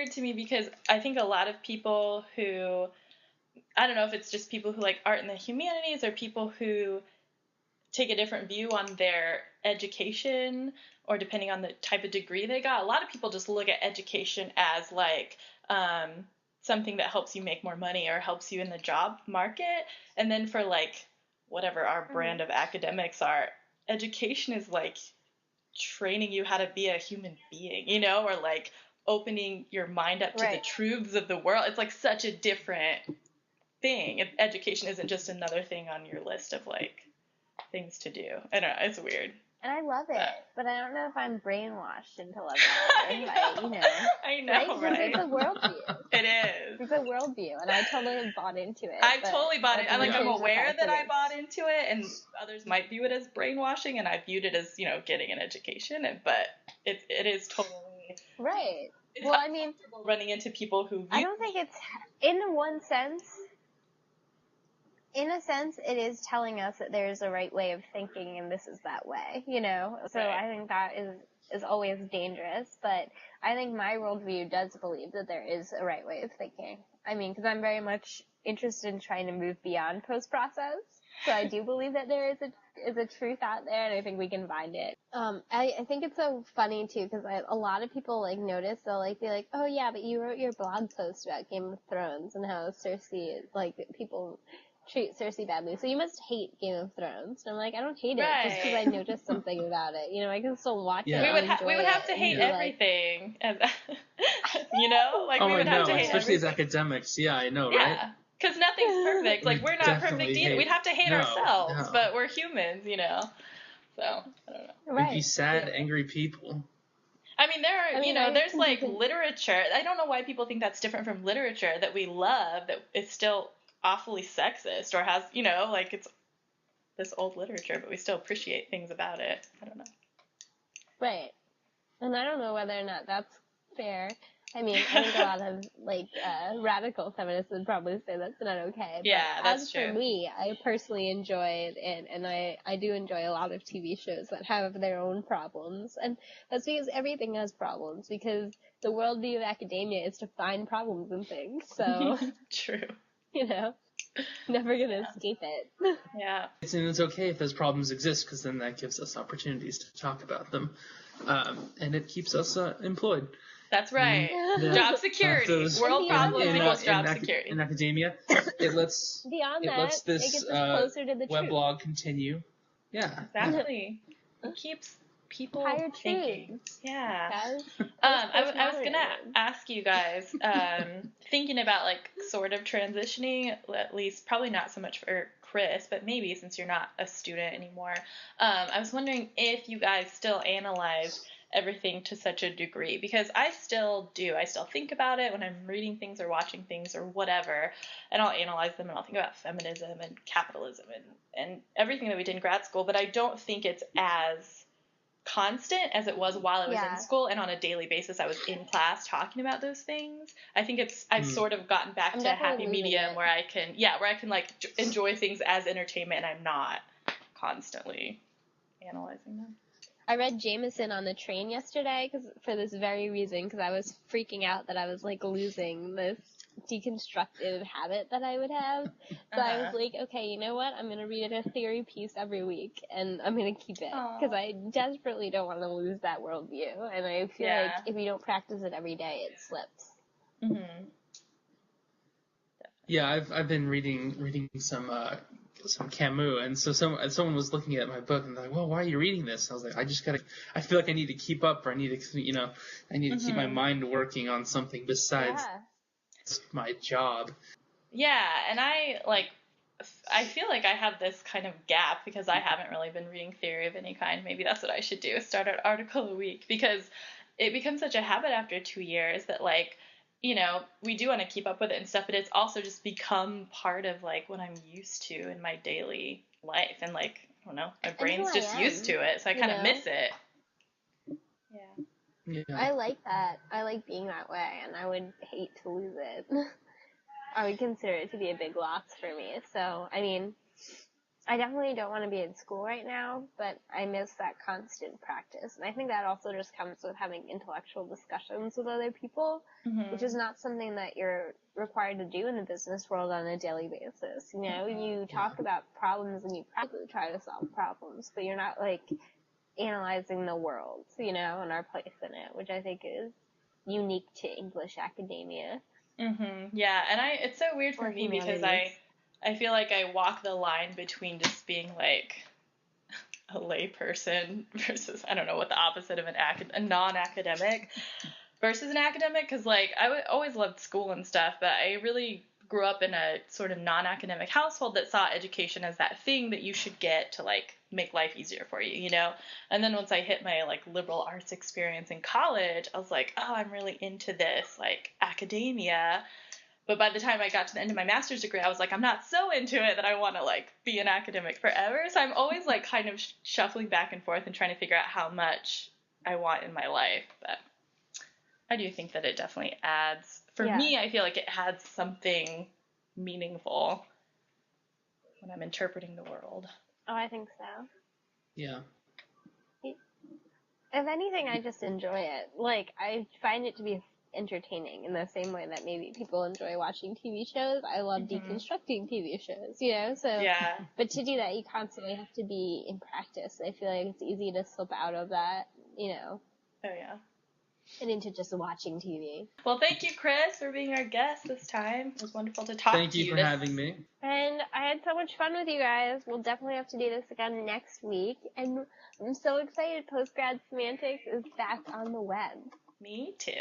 weird to me because I think a lot of people who, I don't know if it's just people who like art and the humanities or people who take a different view on their education or depending on the type of degree they got. A lot of people just look at education as like something that helps you make more money or helps you in the job market. And then for like whatever our brand of academics are, education is like training you how to be a human being, you know, or like opening your mind up to the truths of the world. It's like such a different thing. Education isn't just another thing on your list of like things to do. I don't know, it's weird. And I love it, but I don't know if I'm brainwashed into loving it. I know, right? It's a worldview. It is. It's a worldview, and I totally have bought into it. I've totally bought it. I'm aware that I bought into it, and others might view it as brainwashing, and I viewed it as, you know, getting an education, but it is totally... Right. It's running into people who... I don't think it's... In a sense, it is telling us that there's a right way of thinking and this is that way, you know? So I think that is always dangerous, but I think my worldview does believe that there is a right way of thinking. I mean, because I'm very much interested in trying to move beyond post-process, so I do believe that there is a truth out there, and I think we can find it. I think it's so funny, too, because a lot of people, like, notice, they'll, like, be like, oh, yeah, but you wrote your blog post about Game of Thrones and how Cersei is, like, people... treat Cersei badly, so you must hate Game of Thrones. And I'm like, I don't hate it just because I noticed something about it. You know, I can still watch it. We would have to hate everything, you know, like we would have to hate especially everything. as academics. Yeah, I know, right? Yeah, because nothing's perfect. Like we're not perfect either. We'd have to hate ourselves, but we're humans, you know. So I don't know. We'd be sad, angry people. I mean, there's like literature. I don't know why people think that's different from literature that we love. That it's still awfully sexist or has, you know, like it's this old literature, but we still appreciate things about it. I don't know. Right. And I don't know whether or not that's fair. I mean, I think a lot of, like, radical feminists would probably say that's not okay. But yeah, that's true. As for me, I personally enjoy it, and I do enjoy a lot of TV shows that have their own problems. And that's because everything has problems, because the worldview of academia is to find problems in things. So... True. You know, never gonna escape it. Yeah. It's okay if those problems exist, because then that gives us opportunities to talk about them, and it keeps us employed. That's right. Job security. World problems equals job security. In academia, it lets this it gets us closer to the weblog continue. Yeah. Exactly. It keeps people thinking. Yeah. I was gonna ask you guys, thinking about like sort of transitioning, at least probably not so much for Chris, but maybe since you're not a student anymore. I was wondering if you guys still analyze everything to such a degree, because I still do. I still think about it when I'm reading things or watching things or whatever, and I'll analyze them and I'll think about feminism and capitalism and everything that we did in grad school, but I don't think it's as constant as it was while I was in school and on a daily basis I was in class talking about those things. I think I've sort of gotten back to a happy medium where I can like enjoy things as entertainment and I'm not constantly analyzing them. I read Jameson on the train yesterday for this very reason, because I was freaking out that I was like losing this deconstructive habit that I would have. So I was like, okay, you know what? I'm going to read a theory piece every week, and I'm going to keep it, because I desperately don't want to lose that worldview, and I feel like if you don't practice it every day, it slips. Mm-hmm. Yeah, I've been reading some Camus, and so someone was looking at my book and they're like, well, why are you reading this? And I was like, I feel like I need to keep up, or I need to keep my mind working on something besides my job. Yeah, and I feel like I have this kind of gap because I haven't really been reading theory of any kind. Maybe that's what I should do, start an article a week, because it becomes such a habit after 2 years that, like, you know, we do want to keep up with it and stuff, but it's also just become part of, like, what I'm used to in my daily life. And, like, I don't know, my brain's just used to it, so I kind of miss it. Yeah. I like that. I like being that way, and I would hate to lose it. I would consider it to be a big loss for me. So, I mean, I definitely don't want to be in school right now, but I miss that constant practice. And I think that also just comes with having intellectual discussions with other people, which is not something that you're required to do in the business world on a daily basis. You know, you talk about problems and you practically try to solve problems, but you're not, like, analyzing the world, you know, and our place in it, which I think is unique to English academia. Yeah, and it's so weird for me because I feel like I walk the line between just being like a lay person versus, I don't know what the opposite of a non-academic versus an academic, because like always loved school and stuff, but I really grew up in a sort of non-academic household that saw education as that thing that you should get to like make life easier for you, you know? And then once I hit my like liberal arts experience in college, I was like, oh, I'm really into this like academia. But by the time I got to the end of my master's degree, I was like, I'm not so into it that I want to, like, be an academic forever. So I'm always, like, kind of shuffling back and forth and trying to figure out how much I want in my life. But I do think that it definitely adds, for me, I feel like it adds something meaningful when I'm interpreting the world. Oh, I think so. Yeah. If anything, I just enjoy it. Like, I find it to be entertaining in the same way that maybe people enjoy watching TV shows. I love deconstructing TV shows, you know? So, but to do that, you constantly have to be in practice. I feel like it's easy to slip out of that, you know? Oh, yeah. And into just watching TV. Well, thank you, Chris, for being our guest this time. It was wonderful to talk to you. Thank you for having me. And I had so much fun with you guys. We'll definitely have to do this again next week. And I'm so excited. Post-grad semantics is back on the web. Me too.